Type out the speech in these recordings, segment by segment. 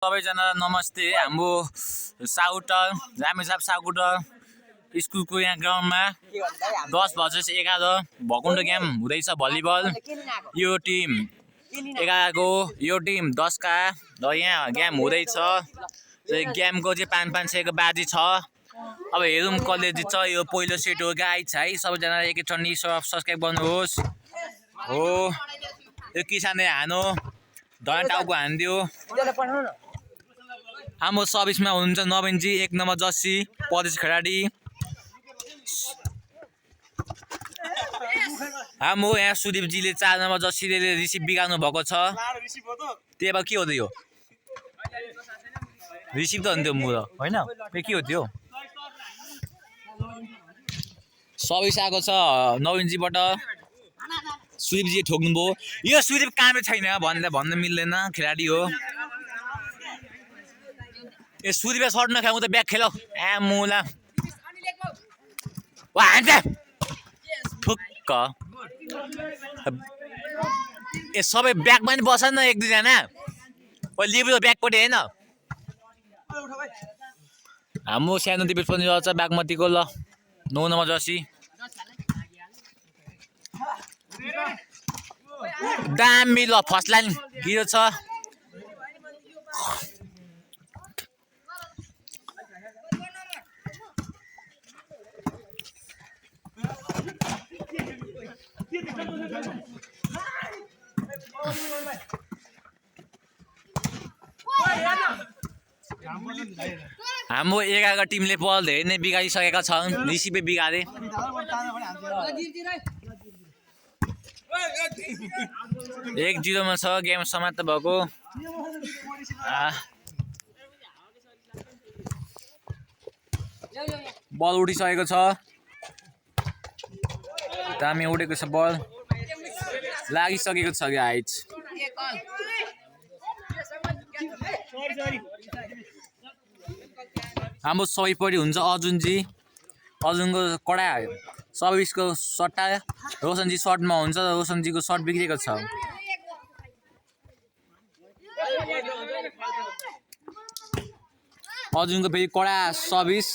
सबैजनालाई नमस्ते। हाम्रो साउटर रामेछाप साउटर स्कुलको यहाँ ग्राउन्डमा 10 बजे 11 भकुण्डो गेम हुँदैछ भलिबल। यो टिम 11 को यो टिम 10 का र यहाँ गेम हुँदैछ। गेमको चाहिँ 5-5 को बाजी छ। अब हेरौँ कसले जित्छ। यो पहिलो सेट हो गाइस है। सबैजना एकैचोटि सब्स्क्राइब गर्नुहोस्। हो यो किसानले हानो धन टाउको हान्दियो। हाम्रो सर्भिसमा हुनुहुन्छ नवीनजी 1 नम्बर जर्सी परेश खेलाडी। हाम्रो यहाँ सुदीपजीले 4 नम्बर जर्सीले रिसिभ बिगार्नु भएको छ। त्यही भएर के हो त यो रिसिभ त हुन्थ्यो म होइन के हो त्यो। सर्भिस आएको छ नवीनजीबाट। सुदीपजी ठोक्नुभयो। यो सुदीप कामै छैन भन्न मिल्दैन खेलाडी हो। ए सुदीप सर्ट नखाऊ त ब्याग खेल मुला वा हान्छ ठुक्क। ए सबै ब्यागमा नि बस न 1-2 जना लिब्रो ब्यागपट्टि होइन। हाम्रो सानो दिपेश पनि रहेछ बागमतीको। ल 9 नम्बर जर्सी दामी। ल फर्स्ट लाइन गिरो छ। हाम्रो 11 टिमले बल धेरै नै बिगारिसकेका छन्। रिसिभै बिगारे। 1-0 मा छ गेम समाप्त भएको। बल उडिसकेको छ। दामी उडेको छ बल लागिसकेको छ गाइस। हाम्रो सहीपट्टि हुन्छ अर्जुनजी। अर्जुनको कडा सर्भिसको सट्टा रोशनजी सर्टमा हुन्छ। रोशनजीको सर्ट बिग्रेको छ। अर्जुनको फेरि कडा सर्भिस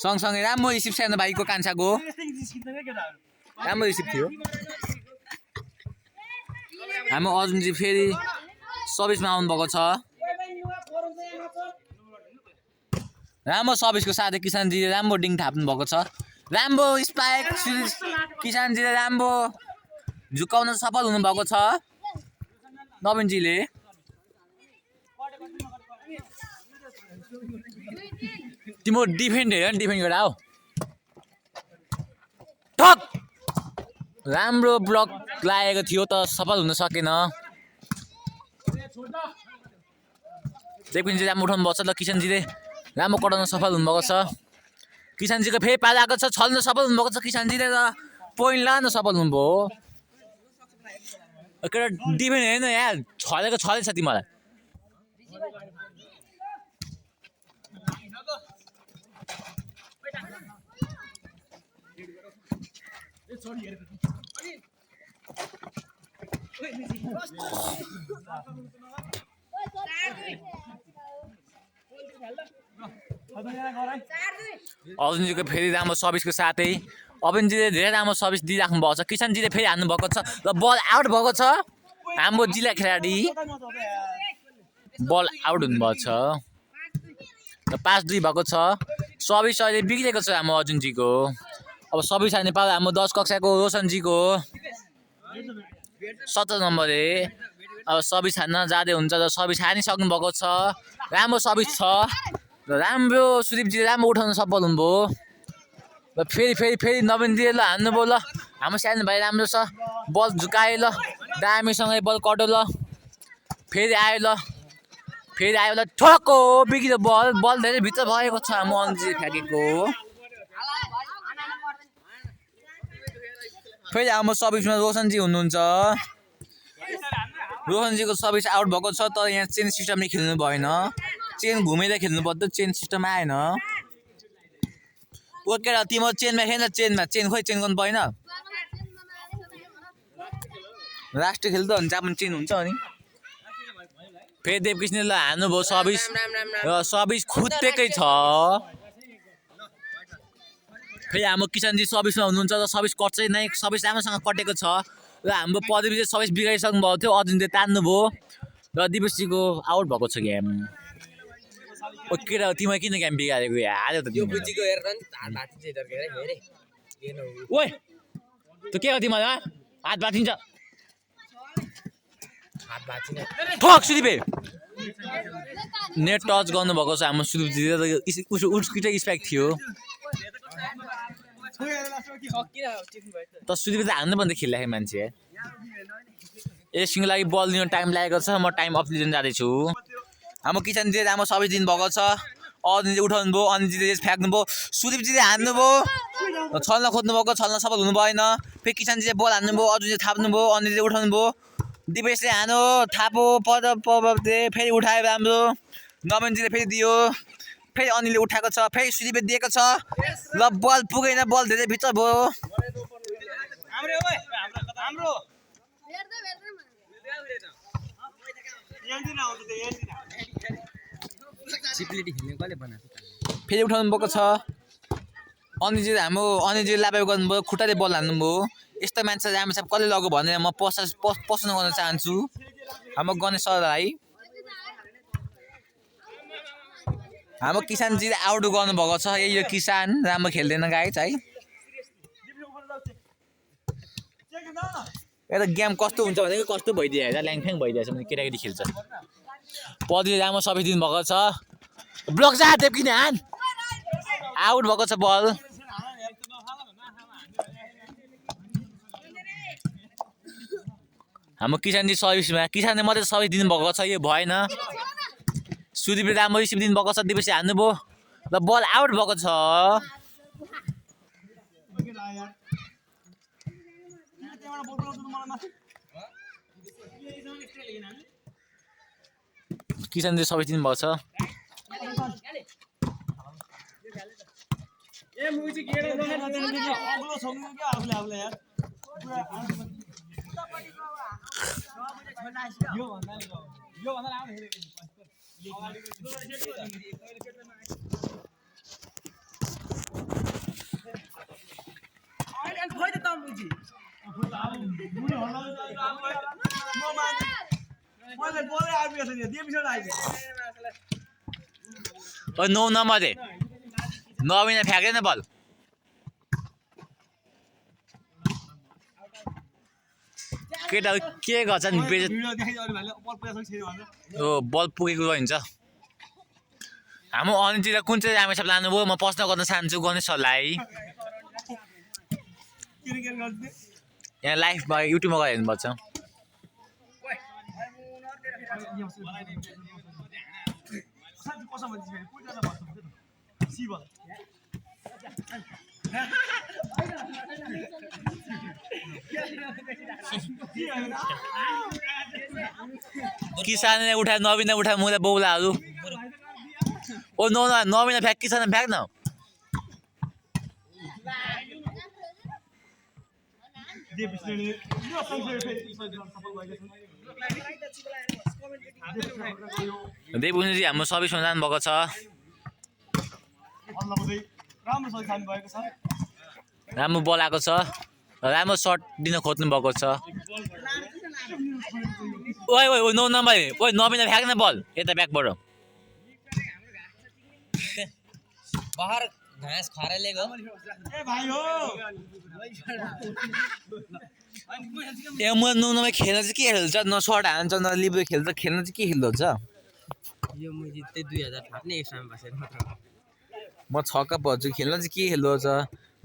सँगसँगै राम्रो रिसिभ सानो भाइको कान्छाको राम्रो रिसिभ थियो। हाम्रो अर्जुनजी फेरि सर्भिसमा आउनुभएको छ। राम्रो सर्भिसको साथै किसानजीले राम्रो डिङ थाप्नु भएको छ। राम्रो स्पाइक किसानजीले राम्रो झुकाउन सफल हुनुभएको छ नवीनजीले। तिम्रो डिफेन्ड हेर डिफेन्ड गर हो ठक। राम्रो ब्लक लागेको थियो त सफल हुन सकेन। जेपिनजी राम्रो उठाउनु भएको छ। ल किसानजीले राम्रो कटाउन सफल हुनुभएको छ। किसानजीको फेरि पाला आएको छ। छल्न सफल हुनुभएको छ किसानजीले र पोइन्ट लान सफल हुनुभयो। केटा डिफेन्ड हेर्न यार छलेको छलै छ तिमीलाई। अर्जुनजीको फेरि राम्रो सर्भिसको साथै अविनजीले धेरै राम्रो सर्भिस दिइराख्नु भएको छ। किसानजीले फेरि हान्नु भएको छ र बल आउट भएको छ। हाम्रो जिल्ला खेलाडी बल आउट हुनुभएको छ र 5-2 भएको छ। सर्भिस अहिले बिग्रेको छ हाम्रो अर्जुनजीको। अब सर्भिस हान्ने पालो हाम्रो 10 कक्षाको रोशनजीको 17 नम्बरले अब सर्भिस हान्न जाँदै हुन्छ र सर्भिस हानिसक्नु भएको छ। राम्रो सर्भिस छ र राम्रो सुदीपजीले राम्रो उठाउन सफल हुनुभयो र फेरि नवीनजीले ल हान्नुभयो। ल हाम्रो सानो भाइ राम्रो छ। बल झुकायो ल दामीसँगै बल कट्यो। ल फेरि आयो ल ठोको बिग्रियो बल धेरै भित्र भएको छ हाम्रो अन्जीले फ्याँकेको। फेरि हाम्रो सर्भिसमा रोशनजी हुनुहुन्छ। रोशनजीको सर्भिस आउट भएको छ तर यहाँ चेन सिस्टमले खेल्नु भएन। चेन घुमेर खेल्नु पर्छ। चेन सिस्टम आएन। ओके र तिम्रो चेनमा खेल्न चेन खोइ चेन गर्नु भएन। लास्ट खेल्दा हुन्छ आफ्नो चेन हुन्छ अनि फेरि देवकृष्णले हान्नुभयो सर्भिस र सर्भिस खुत्तेकै छ। फेरि हाम्रो किसानजी सर्भिसमा हुनुहुन्छ र सर्भिस कट्छ नै, सर्भिस राम्रोसँग कटेको छ र हाम्रो प्रदीप चाहिँ सर्भिस बिगाइसक्नु भएको थियो, अर्जुनले तान्नुभयो र दिपेशजीको आउट भएको छ गेम। ओ केटा तिमीले किन गेम बिगारेको हाल्यो त यो बुझीको हेर न हात भाँचिन्छ इधर हेरे हेरे के न ओइ त्यो के हो तिमीलाई हात भाँचिन्छ हात भाँचिन्छ ठक सुदीपे नेट टच गर्नुभएको छ हाम्रो सुदीपजीले उसको उस्किटै स्पाइक थियो त सुदीप त हान्नु भन्दै खेलिरहेको मान्छे यसको लागि बल लिनु टाइम लागेको छ। म टाइम अफ लिन जाँदैछु। हाम्रो किसानजीले राम्रो सर्भिस दिनुभएको छ। अनिलले उठाउनु भयो, अनिलजीले फ्याँक्नुभयो, सुदीपजीले हान्नुभयो, छल्न खोज्नुभएको, छल्न सफल हुनु भएन। फेरि किसानजीले बल हान्नुभयो, अर्जुनले थाप्नुभयो, अनिलले उठाउनु भयो, दिपेशले हानो थापो पदले फेरि उठायो राम्रो, नवीनजीले फेरि दियो, फेरि अनिलले उठाएको छ, फेरि सुदीपले दिएको छ, ल बल पुगेन, बल धेरै भित्र भयो। फेरि उठाउनु भएको छ। अनिलजी हाम्रो अनिलजी लापेको गर्नुभयो, खुट्टाले बल हान्नुभयो। यस्तो मान्छे राम्रो छ कसले लगो भनेर म पसन्द गर्न चाहन्छु हाम्रो गणेश सरलाई। हाम्रो किसानजीले आउट गर्नुभएको छ। यही यो किसान राम्रो खेल्दैन गाइज है। एउटा गेम कस्तो हुन्छ भनेको कस्तो भइदियो हेर, ल्याङफ्याङ भइदिएछ भने केटाकेटी खेल्छ। पदले राम्रो सर्भिस दिनुभएको छ, ब्लक जा देवकिन हान, आउट भएको छ बल। हाम्रो किसानजी सर्भिसमा, किसानले मात्रै सर्भिस दिनुभएको छ, यो भएन। सुदीपले राम्रो रिसिभ दिनुभएको छ, दिपेशले हान्नुभयो र बल आउट भएको छ। किसानले सर्भिस दिनुभएको छ। नौ नम्बर दे नवीन फ्याँक्दैन बल। केटा के गर्छ नि बल पुगेको रहन्छ। हाम्रो अनिलजीलाई कुन चाहिँ राम्रो सब लानुभयो, म प्रश्न गर्न चाहन्छु गणेश सरलाई। यहाँ लाइभमा युट्युबमा गएर हेर्नुपर्छ। किसानले उठायो, नवीनले उठायो, मुला बौलाहरू। ओ नवीनले फ्याँक, किसानले फ्याँक न। देवकृष्णजी हाम्रो सर्भिसमा जानुभएको छ। राम्रो बल आएको छ, राम्रो सर्ट दिन खोज्नु भएको छ। ओइ ओइ नौ नम्बर ओइ नवीनले फ्याँक्न बल यता ब्याकबाट। बाहर घाँस खराले गयो ए भाइ हो ए म नौ नम्बर खेल्न चाहिँ के खेल्छ, न सर्ट हान्छ न लिब्रो खेल्छ, खेल्न चाहिँ के खेल्दछ। यो म जित्दै 2000 थाप्ने एकसँग बसेर मात्र म छक्का पर्छु, खेल्न चाहिँ के खेल्दछ,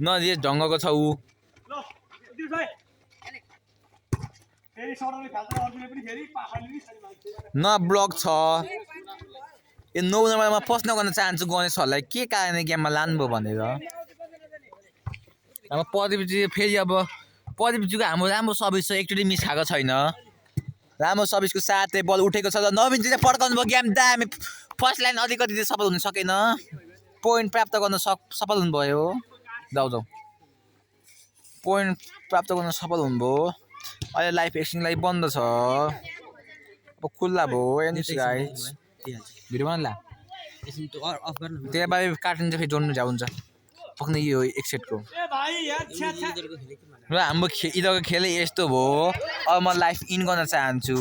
न जे ढङ्गको छ ऊ। न ब्लक छ। यो 9 नम्बरमा प्रश्न गर्न चाहन्छु गणेश सरलाई, के कारणले गेममा लानुभयो भनेर। अब प्रदीपजी फेरि अब प्रदीपजीको हाम्रो राम्रो सर्भिस छ, एकचोटि मिस खाएको छैन। राम्रो सर्भिसको साथै बल उठेको छ र नवीनजीले पड्काउनु भयो गेम दामी। फर्स्ट लाइन अलिकति सफल हुन सकेन, पोइन्ट प्राप्त गर्न सफल हुनुभयो। जाऊ जाऊ पोइन्ट प्राप्त गर्न सफल हुनुभयो। अहिले लाइफ एक्सचेन्ज लागि बन्द छ। अब खुल्ला भयो हेर्नुहोस् गाइस भिडियो बनाउला एकछिन त्यो अफ गर्नु त्यही बारे कार्टुन चाहिँ फेरि जोड्नु जा हुन्छ पक्ने यो एक सेटको र हाम्रो इदको खेलै यस्तो भयो अब म लाइफ इन गर्न चाहन्छु